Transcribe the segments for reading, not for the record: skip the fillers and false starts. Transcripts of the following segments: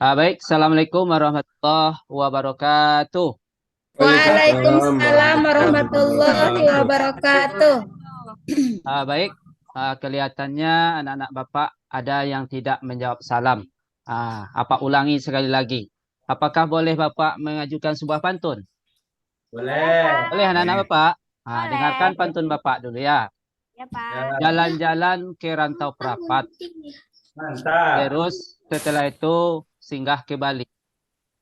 Baik, Assalamualaikum warahmatullahi wabarakatuh. Waalaikumsalam Waalaikumsalam warahmatullahi warahmatullahi wabarakatuh. wabarakatuh. Baik, kelihatannya anak-anak Bapak ada yang tidak menjawab salam. Apa ulangi sekali lagi. Apakah boleh Bapak mengajukan sebuah pantun? Boleh, Boleh, Boleh Pak. anak-anak Bapak? Dengarkan boleh. pantun Bapak dulu ya. Ya, Ya, Pak. Jalan-jalan ke rantau perapat. mantap. Terus setelah itu singgah ke Bali.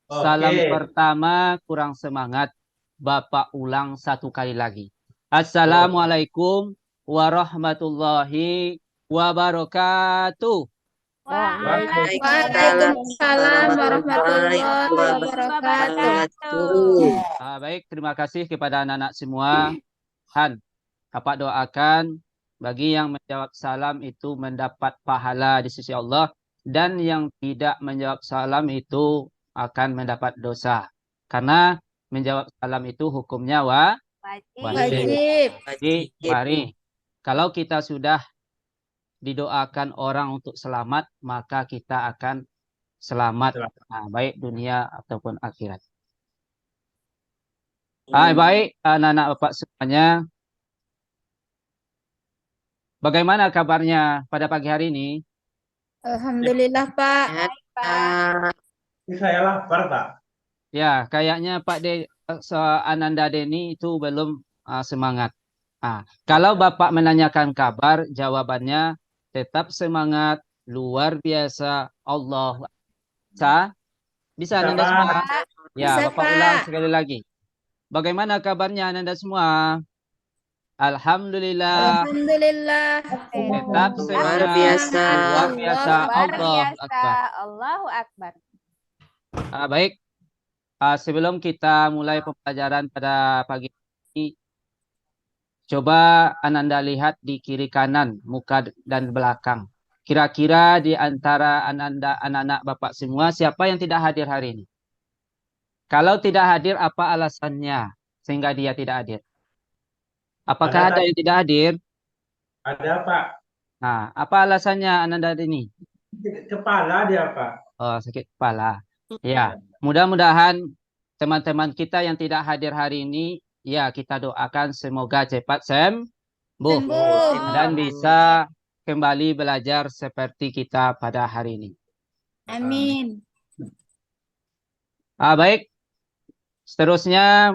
Oke. Salam pertama kurang semangat. Bapak ulang satu kali lagi. Assalamualaikum warahmatullahi wabarakatuh. Waalaikumsalam Waalaikumsalam warahmatullahi warahmatullahi wabarakatuh. wabarakatuh. Baik, terima kasih kepada anak-anak semua. Han, Bapak doakan bagi yang menjawab salam itu mendapat pahala di sisi Allah. Dan yang tidak menjawab salam itu akan mendapat dosa. Karena menjawab salam itu hukumnya wajib. Wajib. Jadi, mari. Kalau kita sudah didoakan orang untuk selamat, maka kita akan selamat. Baik dunia ataupun akhirat. Baik, anak-anak Bapak semuanya. Bagaimana kabarnya pada pagi hari ini? Alhamdulillah, Pak. Pak. Ini saya lapar, Pak. Ya, kayaknya Pak Ananda Deni itu belum semangat. Kalau Bapak menanyakan kabar, jawabannya tetap semangat, luar biasa, Allah. Bisa Bisa, Ananda Pak. semua? Ya, Bisa, Bapak ulang Pak. sekali lagi. Bagaimana kabarnya Ananda semua? Alhamdulillah. Alhamdulillah. Tetap Luar semangat, biasa. luar biasa, Luar Allah Akbar. Allahu Akbar. Baik, sebelum kita mulai pembelajaran pada pagi ini, coba Ananda lihat di kiri kanan, muka dan belakang. Kira-kira di antara Ananda, anak-anak Bapak semua, siapa yang tidak hadir hari ini? Kalau tidak hadir, apa alasannya sehingga dia tidak hadir? Apakah ada Ada, yang tidak hadir? ada, Pak. Nah, apa alasannya Ananda ini? Kepala dia, Pak. Oh, sakit kepala. Ya, mudah-mudahan teman-teman kita yang tidak hadir hari ini, ya kita doakan semoga cepat sembuh dan bisa kembali belajar seperti kita pada hari ini. Amin. Baik, seterusnya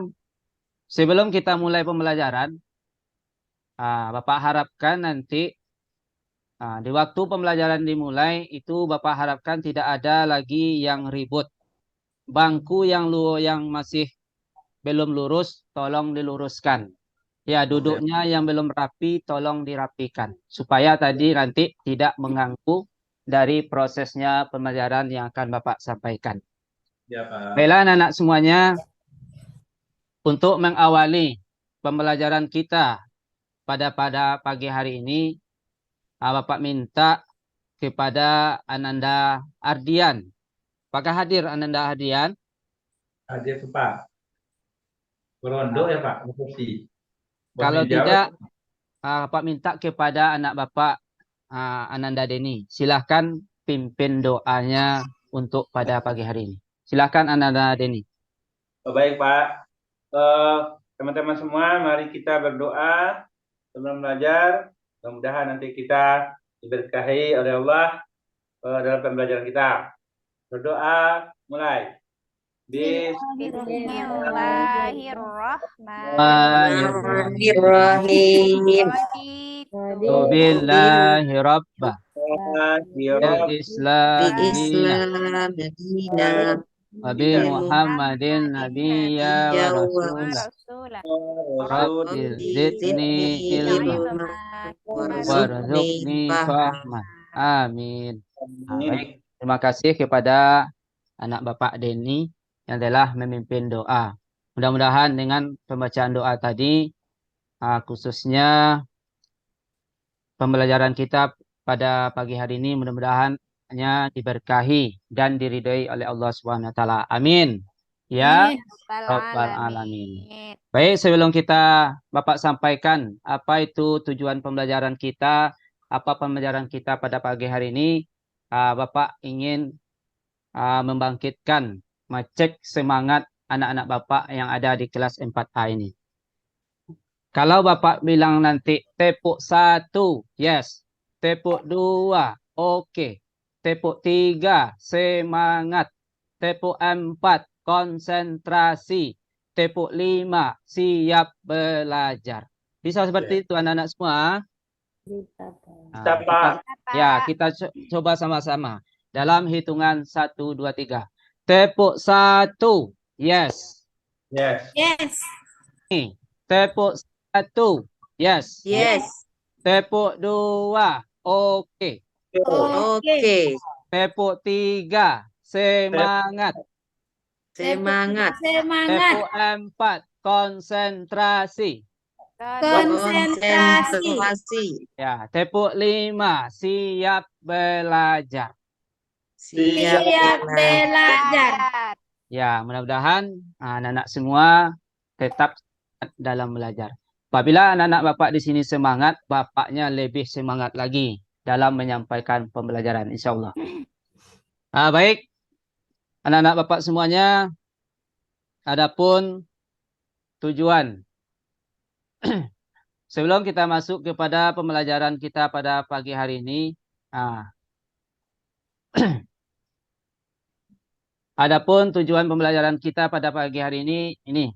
sebelum kita mulai pembelajaran, Bapak harapkan nanti di waktu pembelajaran dimulai itu Bapak harapkan tidak ada lagi yang ribut. Bangku yang masih belum lurus, tolong diluruskan. Ya, duduknya yang belum rapi, tolong dirapikan. Supaya tadi nanti tidak mengganggu dari prosesnya pembelajaran yang akan Bapak sampaikan. Ya, Pak. Baiklah anak-anak semuanya, untuk mengawali pembelajaran kita pada pagi hari ini, Bapak minta kepada Ananda Ardian. Apakah hadir Ananda Ardian? Hadir tuh, Pak. Berondok ya, Pak. Makasih. Kalau Boleh jawab. tidak, Bapak minta kepada anak Bapak Ananda Deni. Silahkan pimpin doanya untuk pada pagi hari ini. Silahkan Ananda Deni. Baik, Pak. Teman-teman semua, mari kita berdoa sebelum belajar. Mudah-mudahan nanti kita diberkahi oleh Allah dalam pembelajaran kita. Berdoa, mulai. Bismillahirrahmanirrahim. Billahi rabbah. Islam Islam Madinah. Nabi Muhammadin Nabiyya wa Rasulah. Rabbi zidni ilma warzuqni fahma. Amin. Baik, terima kasih kepada anak Bapak Deni yang telah memimpin doa. Mudah-mudahan dengan pembacaan doa tadi, khususnya pembelajaran kita pada pagi hari ini, mudah-mudahan diberkahi dan diridhoi oleh Allah Subhanahu wa taala. Amin. Ya Rabbal alamin. Baik, sebelum Bapak sampaikan apa itu tujuan pembelajaran kita, apa pembelajaran kita pada pagi hari ini, Bapak ingin membangkitkan, mengecek semangat anak-anak Bapak yang ada di kelas 4A ini. Kalau Bapak bilang nanti tepuk 1, yes. Tepuk 2, oke. Tepuk 3, semangat. Tepuk 4, konsentrasi. Tepuk 5, siap belajar. Bisa seperti itu anak-anak semua? Bisa, Pak. Ya, kita coba sama-sama. Dalam hitungan 1, 2, 3. Tepuk 1, yes. Yes. Yes. Tepuk 1, yes. Yes. Tepuk 2, oke. Oke. Tepuk 3, semangat. Semangat. Semangat. Tepuk 4, konsentrasi. Konsentrasi. Konsentrasi. Ya, tepuk 5, siap belajar. Siap Siap belajar. Ya, mudah-mudahan anak-anak semua tetap semangat dalam belajar. Apabila anak-anak Bapak di sini semangat, Bapaknya lebih semangat lagi dalam menyampaikan pembelajaran, insya Allah. Baik, anak-anak Bapak semuanya, adapun tujuan. Sebelum kita masuk kepada pembelajaran kita pada pagi hari ini, adapun tujuan pembelajaran kita pada pagi hari ini.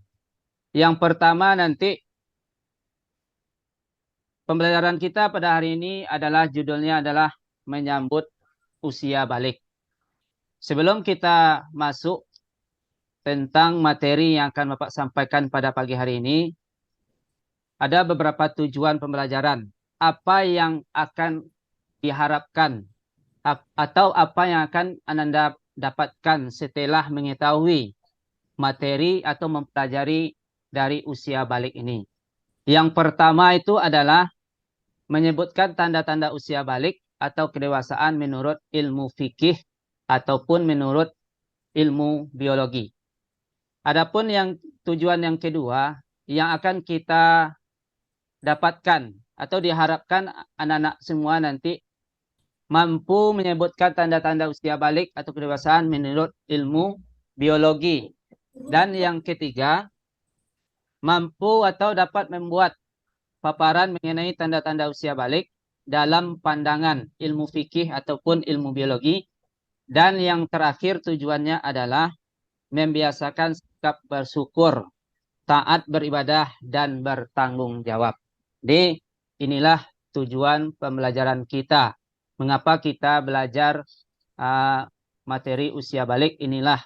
Yang pertama nanti, pembelajaran kita pada hari ini adalah judulnya adalah menyambut usia balik. Sebelum kita masuk tentang materi yang akan Bapak sampaikan pada pagi hari ini, ada beberapa tujuan pembelajaran. Apa yang akan diharapkan atau apa yang akan Anda dapatkan setelah mengetahui materi atau mempelajari dari usia balik ini. Yang pertama itu adalah menyebutkan tanda-tanda usia balik atau kedewasaan menurut ilmu fikih ataupun menurut ilmu biologi. Adapun tujuan yang kedua yang akan kita dapatkan atau diharapkan anak-anak semua nanti mampu menyebutkan tanda-tanda usia balik atau kedewasaan menurut ilmu biologi. Dan yang ketiga, mampu atau dapat membuat paparan mengenai tanda-tanda usia balik dalam pandangan ilmu fikih ataupun ilmu biologi. Dan yang terakhir tujuannya adalah membiasakan sikap bersyukur, taat beribadah, dan bertanggung jawab. Jadi inilah tujuan pembelajaran kita. Mengapa kita belajar materi usia balik? Inilah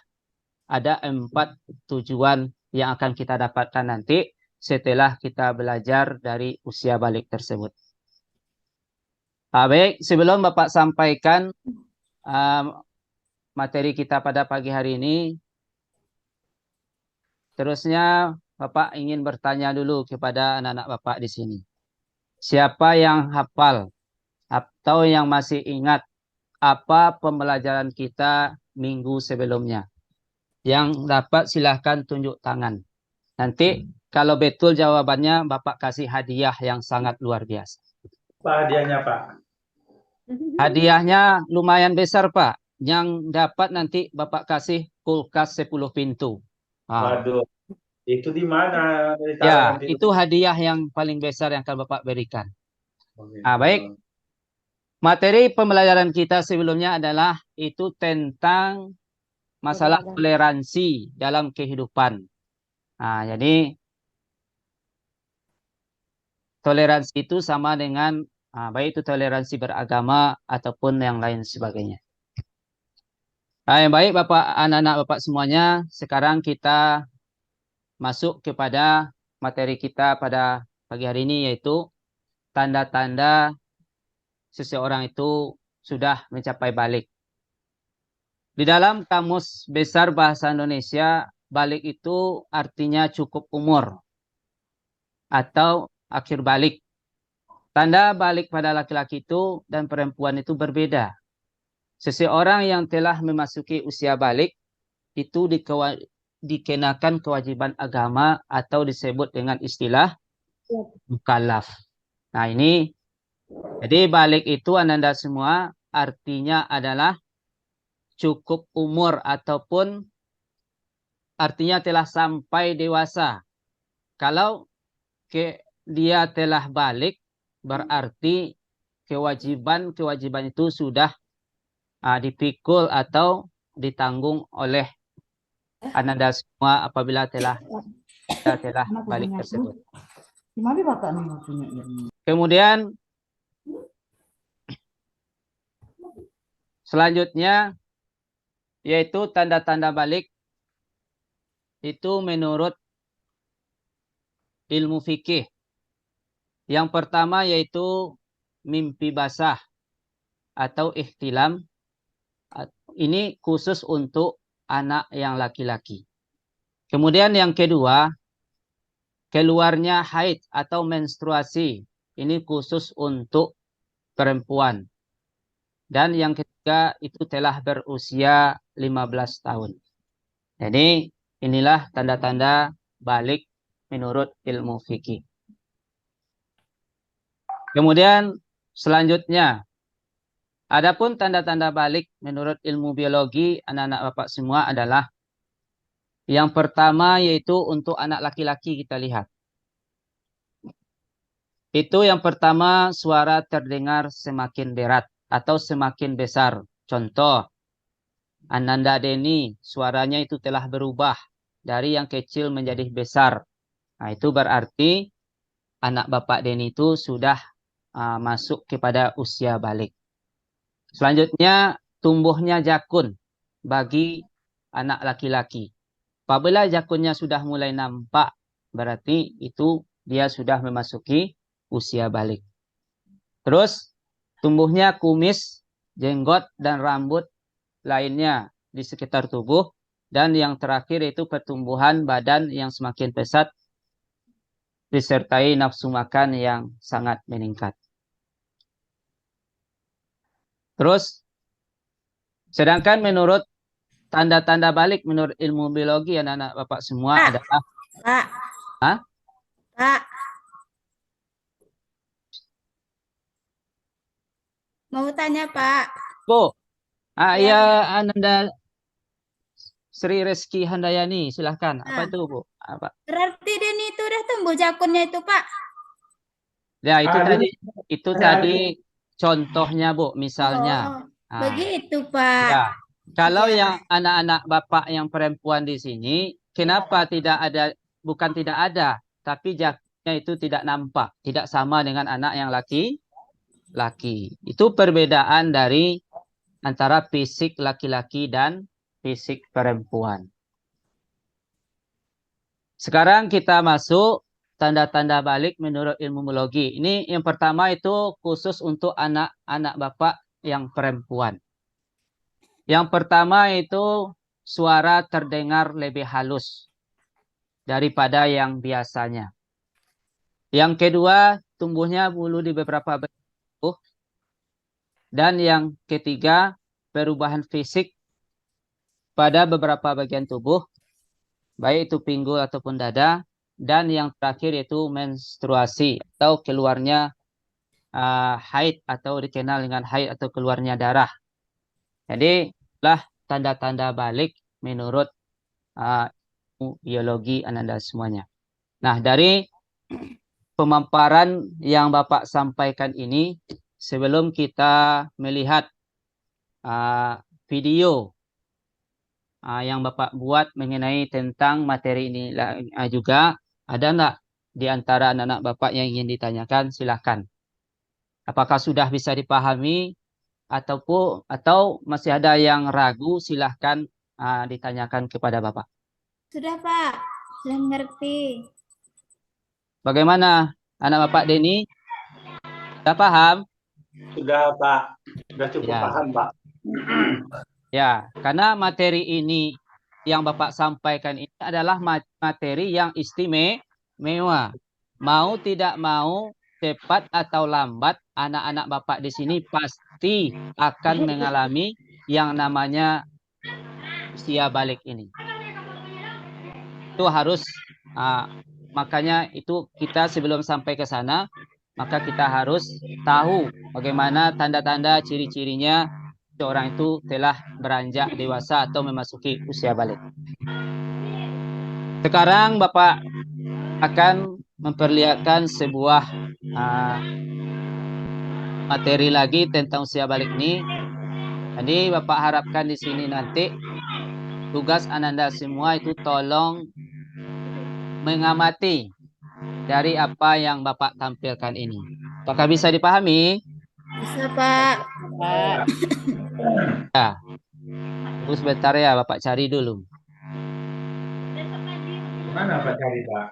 ada 4 tujuan yang akan kita dapatkan nanti setelah kita belajar dari usia balik tersebut. Baik, sebelum Bapak sampaikan materi kita pada pagi hari ini, terusnya Bapak ingin bertanya dulu kepada anak-anak Bapak di sini. Siapa yang hafal atau yang masih ingat apa pembelajaran kita minggu sebelumnya? Yang dapat silahkan tunjuk tangan. Nanti kalau betul jawabannya, Bapak kasih hadiah yang sangat luar biasa. Pak, hadiahnya, Pak. Hadiahnya lumayan besar, Pak. Yang dapat nanti Bapak kasih kulkas 10 pintu. Waduh, itu di mana? Ya, itu hadiah yang paling besar yang akan Bapak berikan. Baik. Materi pembelajaran kita sebelumnya adalah itu tentang masalah toleransi dalam kehidupan. Jadi toleransi itu sama dengan baik itu toleransi beragama ataupun yang lain sebagainya. Yang baik Bapak, anak-anak Bapak semuanya, sekarang kita masuk kepada materi kita pada pagi hari ini, yaitu tanda-tanda seseorang itu sudah mencapai balik. Di dalam Kamus Besar Bahasa Indonesia, balik itu artinya cukup umur atau akhir balik. Tanda balik pada laki-laki itu dan perempuan itu berbeda. Seseorang yang telah memasuki usia balik itu dikenakan kewajiban agama atau disebut dengan istilah mukallaf. Nah ini, jadi balik itu Anda semua artinya adalah cukup umur ataupun artinya telah sampai dewasa. Kalau dia telah balik, berarti kewajiban itu sudah dipikul atau ditanggung oleh Ananda semua apabila telah balik tersebut. Kemudian selanjutnya yaitu tanda-tanda balik itu menurut ilmu fikih. Yang pertama yaitu mimpi basah atau ihtilam. Ini khusus untuk anak yang laki-laki. Kemudian yang kedua, keluarnya haid atau menstruasi. Ini khusus untuk perempuan. Dan yang ketiga itu telah berusia 15 tahun. Jadi inilah tanda-tanda balik menurut ilmu fikih. Kemudian selanjutnya, adapun tanda-tanda balik menurut ilmu biologi anak-anak Bapak semua adalah yang pertama yaitu untuk anak laki-laki kita lihat. Itu yang pertama suara terdengar semakin berat atau semakin besar. Contoh, Ananda Deni suaranya itu telah berubah dari yang kecil menjadi besar. Nah, itu berarti anak Bapak Deni itu sudah masuk kepada usia balik. Selanjutnya, tumbuhnya jakun bagi anak laki-laki. Apabila jakunnya sudah mulai nampak, berarti itu dia sudah memasuki usia balik. Terus, tumbuhnya kumis, jenggot, dan rambut lainnya di sekitar tubuh. Dan yang terakhir itu pertumbuhan badan yang semakin pesat disertai nafsu makan yang sangat meningkat. Terus, sedangkan menurut tanda-tanda balik menurut ilmu biologi anak-anak Bapak semua Pak. adalah Pak. Hah? Pak. Mau tanya, Pak. Bu. Ya. Ya, Ananda Sri Reski Handayani, silahkan. Apa itu, Bu? Apa? Berarti Deni itu udah tumbuh jakunnya itu, Pak. Ya, itu tadi contohnya, Bu, misalnya. Oh, begitu, Pak. Ya. Kalau Ya. yang anak-anak Bapak yang perempuan di sini, kenapa bukan tidak ada, tapi jakunnya itu tidak nampak, tidak sama dengan anak yang laki-laki. Itu perbedaan dari antara fisik laki-laki dan fisik perempuan. Sekarang kita masuk tanda-tanda balik menurut ilmu biologi. Ini yang pertama itu khusus untuk anak-anak Bapak yang perempuan. Yang pertama itu suara terdengar lebih halus daripada yang biasanya. Yang kedua, tumbuhnya bulu di beberapa bagian tubuh. Dan yang ketiga, perubahan fisik pada beberapa bagian tubuh, baik itu pinggul ataupun dada. Dan yang terakhir yaitu menstruasi atau keluarnya haid atau dikenal dengan haid atau keluarnya darah. Jadi, itulah tanda-tanda balik menurut biologi Ananda semuanya. Nah, dari pemaparan yang Bapak sampaikan ini, sebelum kita melihat video yang Bapak buat mengenai tentang materi ini juga, ada enggak di antara anak-anak Bapak yang ingin ditanyakan? Silahkan. Apakah sudah bisa dipahami atau masih ada yang ragu? Silahkan ditanyakan kepada Bapak. Sudah, Pak. Sudah mengerti. Bagaimana anak Bapak Deni? Sudah paham? Sudah, Pak. Sudah cukup Ya. paham, Pak. Ya, karena materi ini yang Bapak sampaikan ini adalah materi yang istimewa. Mau tidak mau, cepat atau lambat, anak-anak Bapak di sini pasti akan mengalami yang namanya usia balik ini. Itu harus, makanya itu kita sebelum sampai ke sana, maka kita harus tahu bagaimana tanda-tanda ciri-cirinya seorang itu telah beranjak dewasa atau memasuki usia balik. Sekarang Bapak akan memperlihatkan sebuah materi lagi tentang usia balik ini. Jadi Bapak harapkan di sini nanti tugas Ananda semua itu tolong mengamati dari apa yang Bapak tampilkan ini. Apakah bisa dipahami? Bisa, Pak. Ya. Tunggu sebentar ya, Bapak cari dulu. Mana Pak cari Pak?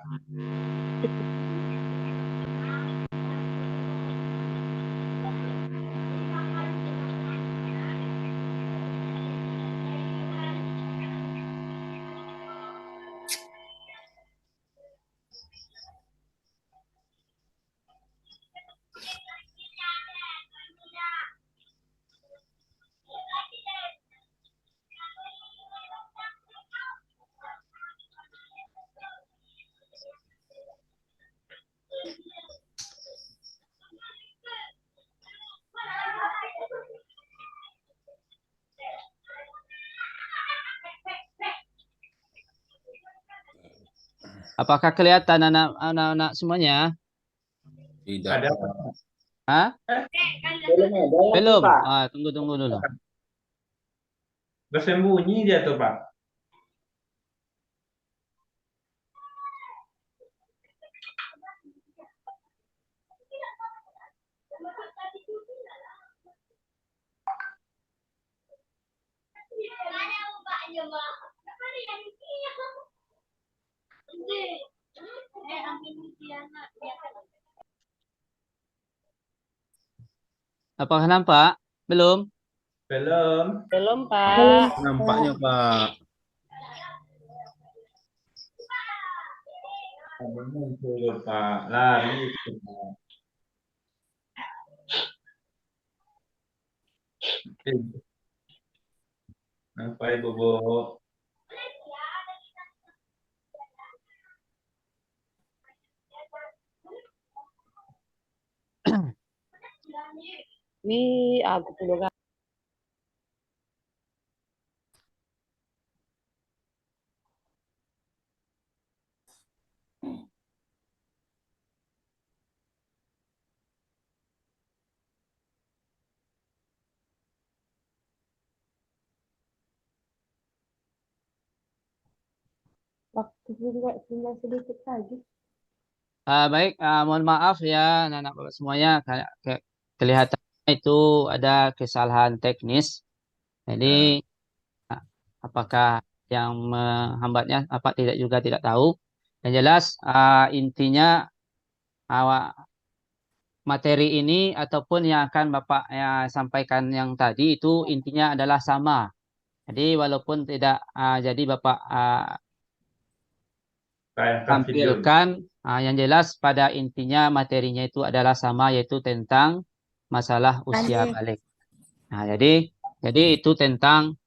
Apakah kelihatan anak-anak semuanya? Tidak. Ada Hah? Belum ada lagi, Belum? Pak. Tunggu dulu. bersembunyi dia tuh Pak. Apakah nampak? Belum? Belum. Belum, Pak. Nampaknya Pak. Ada muncul Pak. Lari itu Pak. Apa Ibu Bu? Wih, aku tuh waktu juga tinggal sedikit lagi. Baik, mohon maaf ya anak-anak Bapak semuanya. Kelihatan itu ada kesalahan teknis. Jadi apakah yang menghambatnya apa tidak tahu. Yang jelas intinya materi ini ataupun yang akan Bapak sampaikan yang tadi itu intinya adalah sama. Jadi walaupun tidak jadi Bapak Tayangkan video. tampilkan, yang jelas pada intinya materinya itu adalah sama, yaitu tentang masalah usia balik. Nah, jadi itu tentang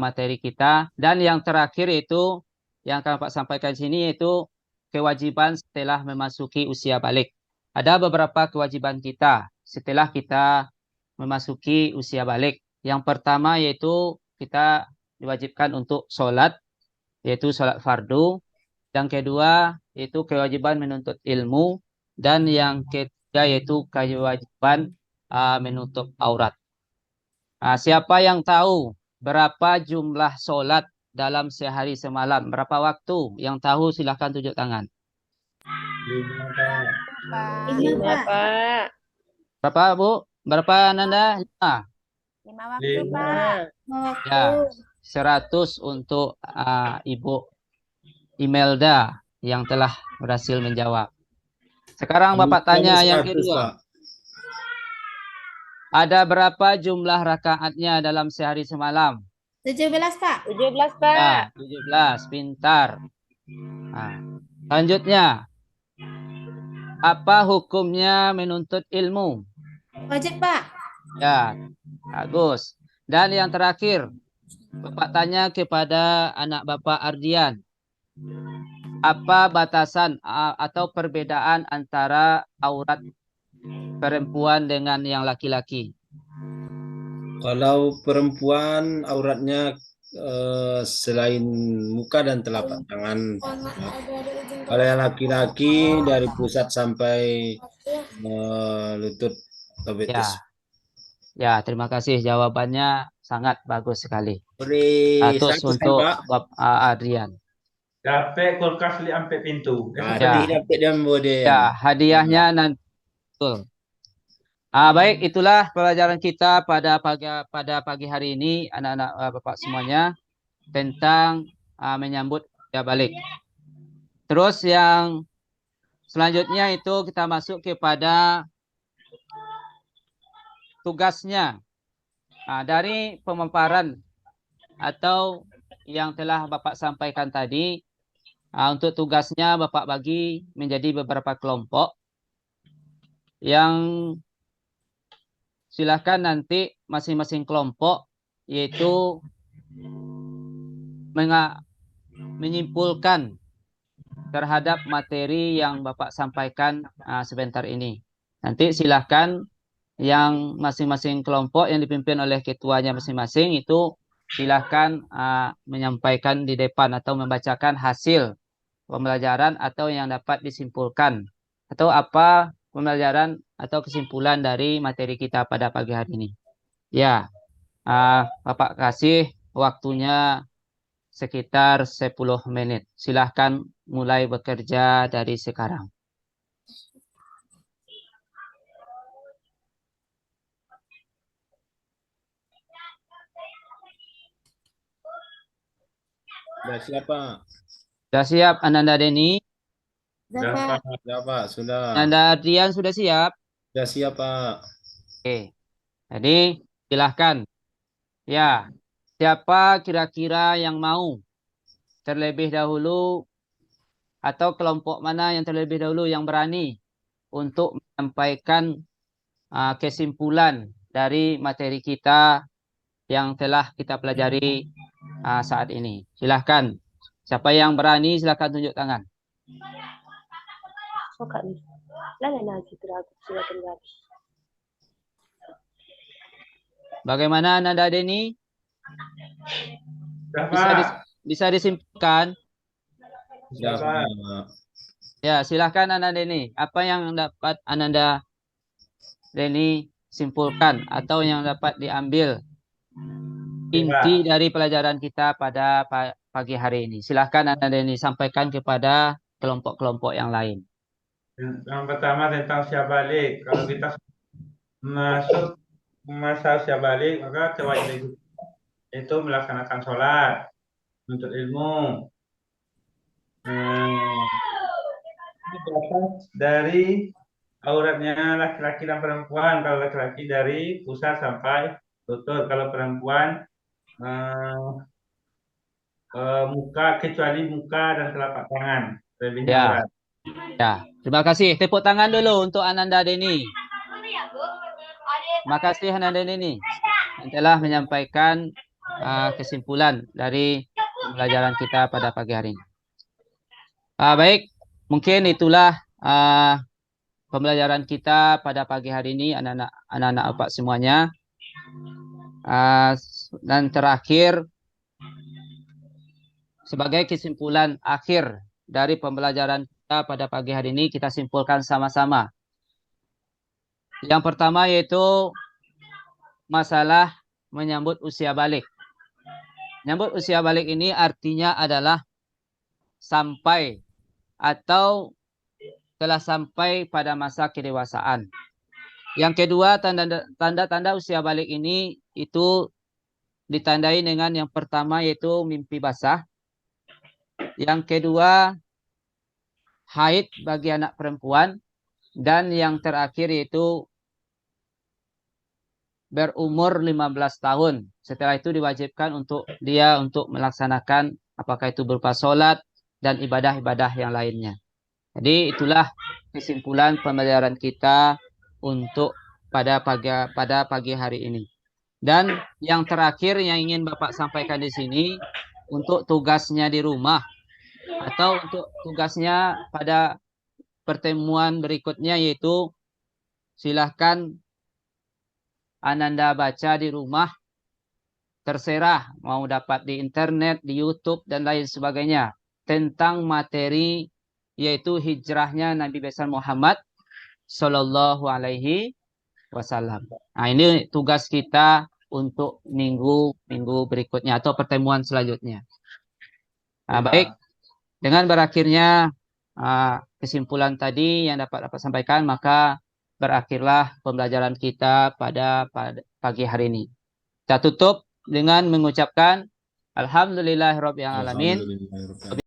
materi kita. Dan yang terakhir itu yang akan Pak sampaikan di sini yaitu kewajiban setelah memasuki usia balik. Ada beberapa kewajiban kita setelah kita memasuki usia balik. Yang pertama yaitu kita diwajibkan untuk sholat, yaitu sholat fardu. Yang kedua yaitu kewajiban menuntut ilmu. Dan yang ketiga yaitu kewajiban menutup aurat. Siapa yang tahu berapa jumlah sholat dalam sehari semalam? Berapa waktu? Yang tahu silahkan tunjuk tangan. 5 Pak. 5, Pak. Pak. Berapa Bu? Berapa Nanda? 5. 5 waktu, 5. Pak. 5 waktu. Ya, 100 untuk Ibu Imelda yang telah berhasil menjawab. Sekarang Bapak tanya yang 100, kedua. Pak. Ada berapa jumlah rakaatnya dalam sehari semalam? 17, Pak. 17, Ya, Pak. 17. Pintar. Selanjutnya, apa hukumnya menuntut ilmu? Wajib, Pak. Ya, bagus. Dan yang terakhir, Bapak tanya kepada anak Bapak Ardian. Apa batasan atau perbedaan antara aurat perempuan dengan yang laki-laki? Kalau perempuan auratnya selain muka dan telapak tangan. Kalau yang laki-laki dari pusat sampai lutut atau betis. Ya, terima kasih jawabannya sangat bagus sekali. Beri Terus 100 kan, untuk Pak? Adrian. Dapat kulkas li sampai pintu. Nah, Ya. dia dapat dia Boden. Ya, hadiahnya nanti. Betul. Baik, itulah pelajaran kita pada pagi hari ini, anak-anak Bapak semuanya, tentang menyambut ya balik. Terus yang selanjutnya itu kita masuk kepada tugasnya. Dari pemaparan atau yang telah Bapak sampaikan tadi, untuk tugasnya Bapak bagi menjadi beberapa kelompok yang silahkan nanti masing-masing kelompok yaitu menyimpulkan terhadap materi yang Bapak sampaikan sebentar ini. Nanti silahkan yang masing-masing kelompok yang dipimpin oleh ketuanya masing-masing itu silahkan menyampaikan di depan atau membacakan hasil pembelajaran atau yang dapat disimpulkan atau apa pembelajaran atau kesimpulan dari materi kita pada pagi hari ini. Ya, Bapak kasih waktunya sekitar 10 menit. Silahkan mulai bekerja dari sekarang. Sudah siapa? Sudah siap Ananda Deni? Sudah, Pak. Sudah, Pak. Sudah. Ananda Adrian sudah siap? Sudah siap, Pak. Oke. Jadi silahkan. Ya, siapa kira-kira yang mau terlebih dahulu atau kelompok mana yang terlebih dahulu yang berani untuk menyampaikan kesimpulan dari materi kita yang telah kita pelajari saat ini. Silahkan. Siapa yang berani silahkan tunjuk tangan. Bagaimana Nanda Deni? Bisa disimpulkan? Sudah, Pak. Ya, silahkan Ananda Deni. Apa yang dapat Ananda Deni simpulkan atau yang dapat diambil inti dari pelajaran kita pada pagi hari ini? Silahkan Ananda Deni sampaikan kepada kelompok-kelompok yang lain. Yang pertama tentang usia balik. Kalau kita masuk masa usia balik, maka kewajiban itu melaksanakan sholat, menuntut ilmu. Dari auratnya laki-laki dan perempuan. Kalau laki-laki dari pusar sampai lutut. Kalau perempuan muka, kecuali muka dan telapak tangan. Lebihnya Ya. aurat. Ya, terima kasih. Tepuk tangan dulu untuk Ananda Deni. Terima kasih Ananda Deni yang telah menyampaikan kesimpulan dari pembelajaran kita pada pagi hari ini. Baik, mungkin itulah pembelajaran kita pada pagi hari ini anak-anak Bapak semuanya. Dan terakhir, sebagai kesimpulan akhir dari pembelajaran kita pada pagi hari ini, kita simpulkan sama-sama. Yang pertama yaitu masalah menyambut usia balik. Menyambut usia balik ini artinya adalah sampai atau telah sampai pada masa kedewasaan. Yang kedua, tanda-tanda usia balik ini itu ditandai dengan yang pertama yaitu mimpi basah. Yang kedua, haid bagi anak perempuan. Dan yang terakhir yaitu berumur 15 tahun. Setelah itu diwajibkan untuk dia untuk melaksanakan apakah itu berupa sholat dan ibadah-ibadah yang lainnya. Jadi itulah kesimpulan pembelajaran kita untuk pada pagi hari ini. Dan yang terakhir yang ingin Bapak sampaikan di sini untuk tugasnya di rumah atau untuk tugasnya pada pertemuan berikutnya yaitu silahkan Ananda baca di rumah, terserah mau dapat di internet, di YouTube, dan lain sebagainya. Tentang materi yaitu hijrahnya Nabi besar Muhammad Sallallahu Alaihi Wasallam. Nah, ini tugas kita untuk minggu berikutnya atau pertemuan selanjutnya. Nah, baik, dengan berakhirnya kesimpulan tadi yang dapat sampaikan, maka berakhirlah pembelajaran kita pada pagi hari ini. Kita tutup dengan mengucapkan Alhamdulillahirabbil alamin. Alhamdulillah.